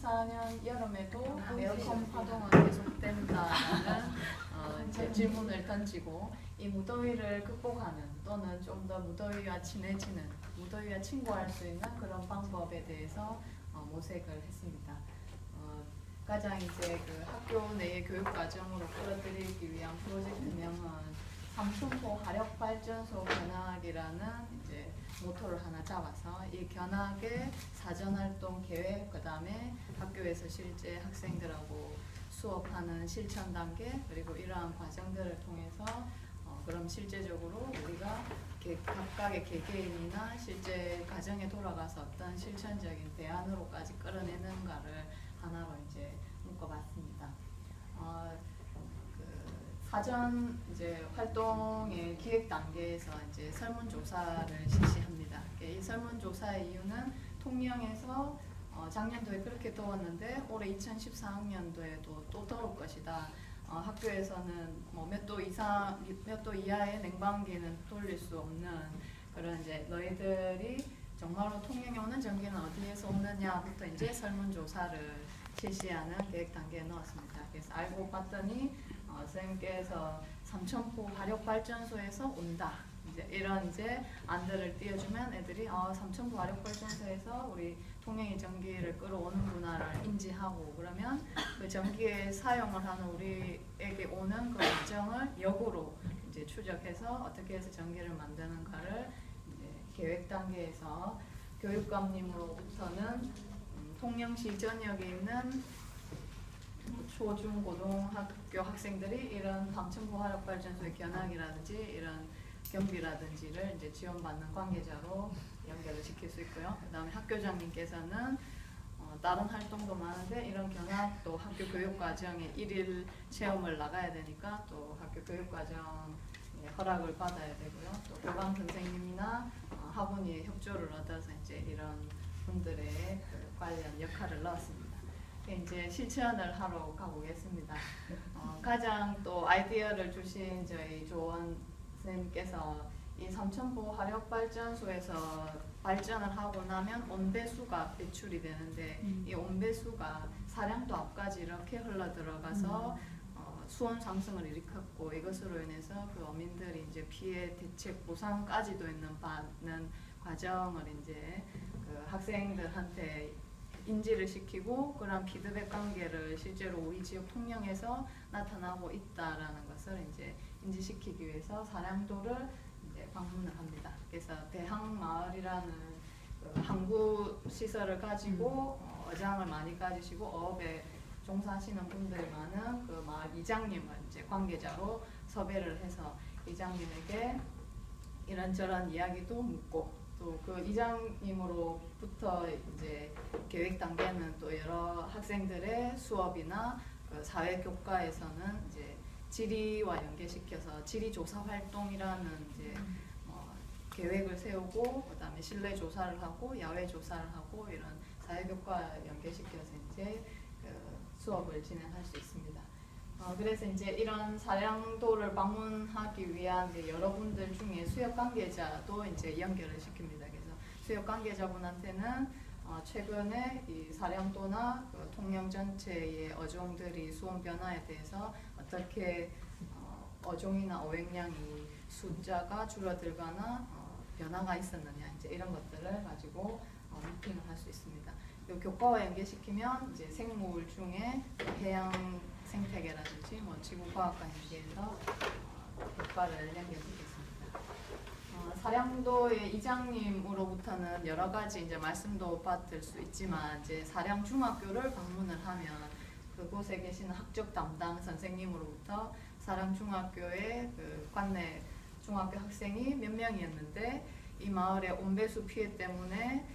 2014년 여름에도 에어컨 파동은 계속된다는 이제 질문을 던지고 이 무더위를 극복하는 또는 좀 더 무더위와 친해지는, 무더위와 친구할 수 있는 그런 방법에 대해서 모색을 했습니다. 가장 이제 그 학교 내의 교육 과정으로 끌어들이기 위한 프로젝트명은 삼천포 화력발전소 견학이라는 이제 모토를 하나 잡아서 이 견학의 사전활동 계획, 그 다음에 학교에서 실제 학생들하고 수업하는 실천 단계, 그리고 이러한 과정들을 통해서 그럼 실제적으로 우리가 각각의 개개인이나 실제 가정에 돌아가서 어떤 실천적인 대안으로까지 끌어내는가를 하나로 이제 묶어봤습니다. 사전 이제 활동의 기획 단계에서 이제 설문조사를 실시합니다. 이 설문조사의 이유는 통영에서 작년도에 그렇게 더웠는데 올해 2014학년도에도 또 더울 것이다. 학교에서는 뭐 몇 도 이하의 냉방기는 돌릴 수 없는 그런 이제 너희들이 정말로 통영에 오는 전기는 어디에서 오느냐부터 이제 설문조사를 실시하는 계획 단계에 넣었습니다. 그래서 알고 봤더니 선생님께서 삼천포 화력발전소에서 온다. 이제 이런 이제 안들을 띄워주면 애들이 삼천포 화력발전소에서 우리 통영의 전기를 끌어오는구나를 인지하고 그러면 그 전기에 사용을 하는 우리에게 오는 그 일정을 역으로 이제 추적해서 어떻게 해서 전기를 만드는가를 이제 계획 단계에서 교육감님으로부터는 통영시 전역에 있는 초, 중, 고등학교 학생들이 이런 삼천포 화력발전소의 견학이라든지 이런 경비라든지를 이제 지원받는 관계자로 연결을 시킬 수 있고요. 그 다음에 학교장님께서는 다른 활동도 많은데 이런 견학도 학교 교육과정에 1일 체험을 나가야 되니까 또 학교 교육과정 허락을 받아야 되고요. 또 교감 선생님이나 학원의 협조를 얻어서 이제 이런 분들의 그 관련 역할을 넣었습니다. 이제 실천을 하러 가보겠습니다. 가장 또 아이디어를 주신 저희 조원 선생님께서 이 삼천포 화력발전소에서 발전을 하고 나면 온배수가 배출이 되는데 이 온배수가 사량도 앞까지 이렇게 흘러 들어가서 수온 상승을 일으켰고 이것으로 인해서 그 어민들이 이제 피해 대책 보상까지도 있는 받는 과정을 이제 그 학생들한테 인지를 시키고 그런 피드백 관계를 실제로 우리 지역 통영에서 나타나고 있다라는 것을 이제 인지시키기 위해서 사량도를 이제 방문을 합니다. 그래서 대항마을이라는 그 항구 시설을 가지고 어장을 많이 가지시고 어업에 종사하시는 분들이 많은 그 마을 이장님을 이제 관계자로 섭외를 해서 이장님에게 이런저런 이야기도 묻고 또 그 이장님으로부터 이제 계획 단계는 또 여러 학생들의 수업이나 그 사회 교과에서는 이제 지리와 연계시켜서 지리 조사 활동이라는 이제 계획을 세우고 그다음에 실내 조사를 하고 야외 조사를 하고 이런 사회 교과 연계시켜서 이제 그 수업을 진행할 수 있습니다. 그래서 이제 이런 사량도를 방문하기 위한 이제 여러분들 중에 수협 관계자도 이제 연결을 시킵니다. 그래서 수협 관계자분한테는 최근에 이 사량도나 그 통영 전체의 어종들이 수온 변화에 대해서 어떻게 어종이나 어획량이 숫자가 줄어들거나 변화가 있었느냐 이제 이런 것들을 가지고 미팅을 할 수 있습니다. 그리고 교과와 연계시키면 이제 생물 중에 해양 생태계라든지 뭐 지구과학과 연계해서 교과를 연결시켰습니다. 사량도의 이장님으로부터는 여러 가지 이제 말씀도 받을 수 있지만 이제 사량 중학교를 방문을 하면 그곳에 계시는 학적 담당 선생님으로부터 사량 중학교의 그 관내 중학교 학생이 몇 명이었는데 이 마을의 온배수 피해 때문에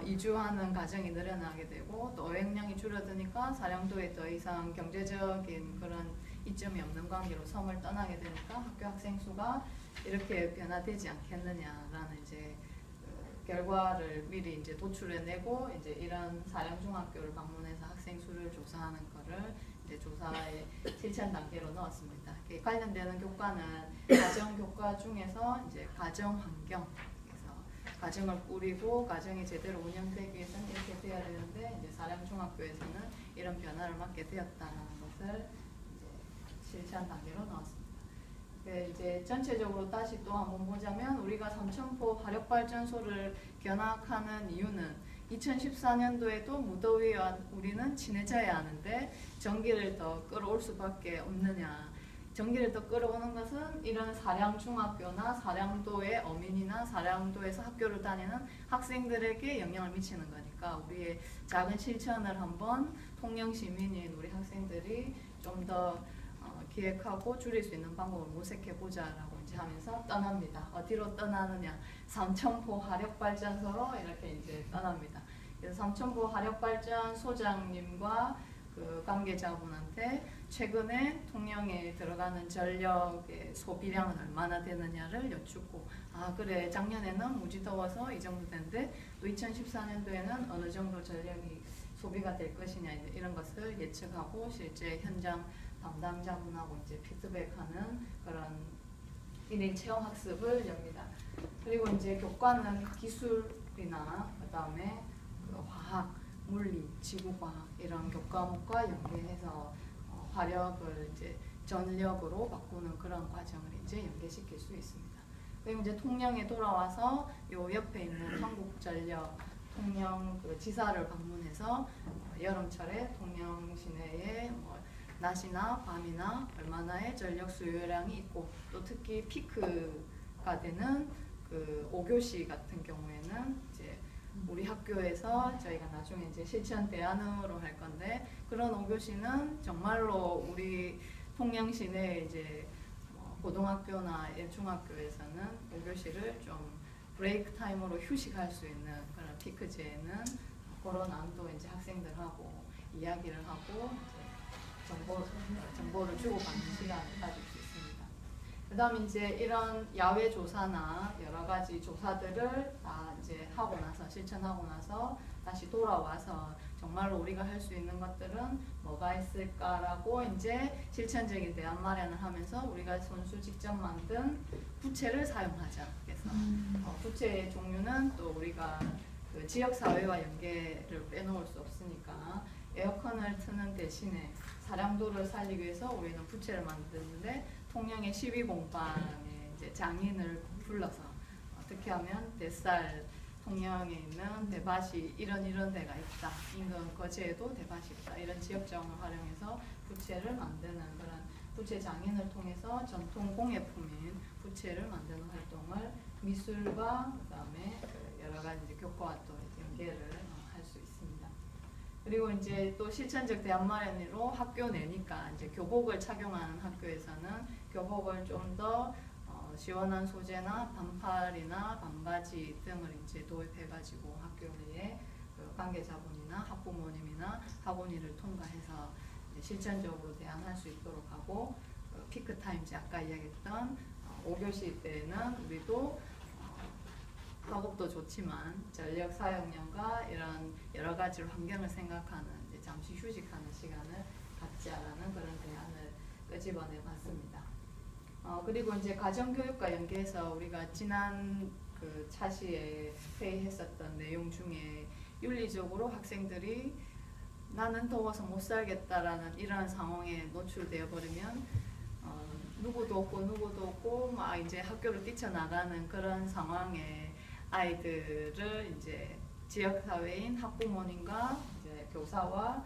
이주하는 가정이 늘어나게 되고 또 어획량이 줄어드니까 사량도에 더 이상 경제적인 그런 이점이 없는 관계로 섬을 떠나게 되니까 학교 학생 수가 이렇게 변화되지 않겠느냐라는 이제 그 결과를 미리 이제 도출해내고 이제 이런 사량 중학교를 방문해서 학생 수를 조사하는 거를 이제 조사의 실천 단계로 넣었습니다. 관련되는 교과는 가정 교과 중에서 이제 가정 환경 가정을 꾸리고 가정이 제대로 운영되기 위해서는 이렇게 돼야 되는데 이제 사량중학교에서는 이런 변화를 맞게 되었다는 것을 이제 실천 단계로 나왔습니다. 이제 전체적으로 다시 또 한번 보자면 우리가 삼천포 화력발전소를 견학하는 이유는 2014년도에도 무더위와 우리는 친해져야 하는데 전기를 더 끌어올 수밖에 없느냐. 전기를 더 끌어오는 것은 이런 사량중학교나 사량도의 어민이나 사량도에서 학교를 다니는 학생들에게 영향을 미치는 거니까 우리의 작은 실천을 한번 통영시민인 우리 학생들이 좀 더 기획하고 줄일 수 있는 방법을 모색해보자라고 이제 하면서 떠납니다. 어디로 떠나느냐? 삼천포 화력발전소로 이렇게 이제 떠납니다. 그래서 삼천포 화력발전소장님과 그 관계자분한테 최근에 통영에 들어가는 전력의 소비량은 얼마나 되느냐를 여쭙고 아 그래 작년에는 무지 더워서 이 정도 됐는데 또 2014년도에는 어느 정도 전력이 소비가 될 것이냐 이런 것을 예측하고 실제 현장 담당자분하고 이제 피드백하는 그런 일일 체험 학습을 엽니다. 그리고 이제 교과는 기술이나 그다음에 그 화학, 물리, 지구과학 이런 교과목과 연계해서 화력을 이제 전력으로 바꾸는 그런 과정을 이제 연계시킬 수 있습니다. 그리고 이제 통영에 돌아와서 요 옆에 있는 한국전력 통영 그 지사를 방문해서 여름철에 통영 시내에 낮이나 밤이나 얼마나의 전력 수요량이 있고 또 특히 피크가 되는 그 5교시 같은 경우에는 이제 우리 학교에서 저희가 나중에 이제 실천 대안으로 할 건데 그런 5교시는 정말로 우리 통영 시내 이제 고등학교나 중학교에서는 5교시를 좀 브레이크 타임으로 휴식할 수 있는 그런 피크제에는 그런 안도 이제 학생들하고 이야기를 하고 정보를 주고받는 시간을 가질 수 있습니다. 그 다음 이제 이런 야외 조사나 여러 가지 조사들을 다 이제 하고 나서 실천하고 나서 다시 돌아와서 정말로 우리가 할 수 있는 것들은 뭐가 있을까라고 이제 실천적인 대안 마련을 하면서 우리가 손수 직접 만든 부채를 사용하자. 그래서 부채의 종류는 또 우리가 그 지역 사회와 연계를 빼놓을 수 없으니까 에어컨을 트는 대신에 사량도를 살리기 위해서 우리는 부채를 만드는데 통영의 12공방에 이제 장인을 불러서 어떻게 하면 뱃살 통영에 있는 대밭이 이런 데가 있다. 인근 거제에도 대밭이 있다. 이런 지역정을 활용해서 부채를 만드는 그런 부채 장인을 통해서 전통 공예품인 부채를 만드는 활동을 미술과 그다음에 여러 가지 교과와 또 연계를 할 수 있습니다. 그리고 이제 또 실천적 대안 마련으로 학교 내니까 이제 교복을 착용하는 학교에서는 교복을 좀 더 시원한 소재나 반팔이나 반바지 등을 이제 도입해가지고 학교 내에 그 관계자분이나 학부모님이나 학원위를 통과해서 이제 실천적으로 대안할 수 있도록 하고 피크 타임 아까 이야기했던 5교시 때는 우리도 학업도 좋지만 전력 사용량과 이런 여러 가지 환경을 생각하는 이제 잠시 휴식하는 시간을 갖자라는 그런 대안을 끄집어내 봤습니다. 그리고 이제 가정교육과 연계해서 우리가 지난 그 차시에 회의했었던 내용 중에 윤리적으로 학생들이 나는 더워서 못 살겠다라는 이러한 상황에 노출되어 버리면 누구도 없고 막 이제 학교를 뛰쳐나가는 그런 상황에 아이들을 이제 지역사회인 학부모님과 이제 교사와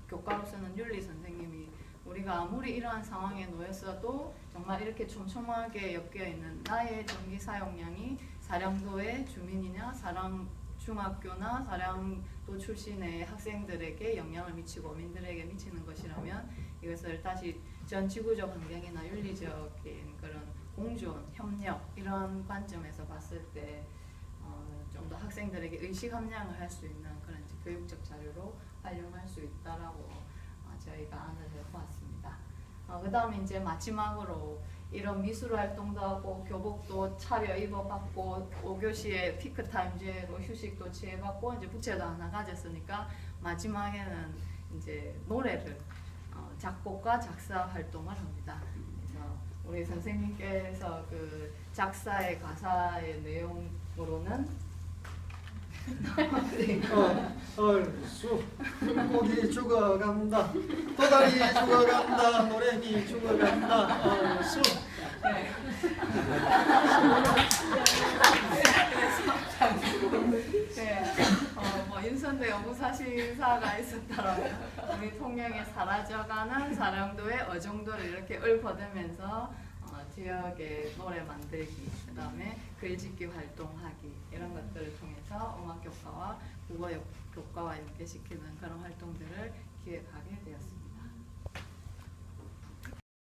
교과로서는 윤리 선생님이 우리가 아무리 이러한 상황에 놓였어도 정말 이렇게 촘촘하게 엮여있는 나의 전기 사용량이 사량도의 주민이냐 사량중학교나 사량도 출신의 학생들에게 영향을 미치고 어민들에게 미치는 것이라면 이것을 다시 전 지구적 환경이나 윤리적인 그런 공존, 협력 이런 관점에서 봤을 때 좀 더 학생들에게 의식 함량을 할 수 있는 그런 교육적 자료로 활용할 수 있다라고 저희가 안을 해보았습니다. 그 다음에 이제 마지막으로 이런 미술 활동도 하고 교복도 차려 입어봤고 5교시에 피크타임제로 휴식도 취해봤고 이제 부채도 하나 가졌으니까 마지막에는 이제 노래를 작곡과 작사 활동을 합니다. 그래서 우리 선생님께서 그 작사의 가사의 내용 모르는 얼쑤 물고기 죽어간다 도다리 죽어간다 노래기 죽어간다 얼쑤 네. 네. 뭐 인선대 여부사시사가 있었더라고요. 우리 통영에 사라져가는 사령도의 어종도를 이렇게 읊어대면서 지역의 노래 만들기, 그 다음에 글짓기 활동하기 이런 것들을 통해서 음악 교과와 국어 교과와 연계시키는 그런 활동들을 기획하게 되었습니다.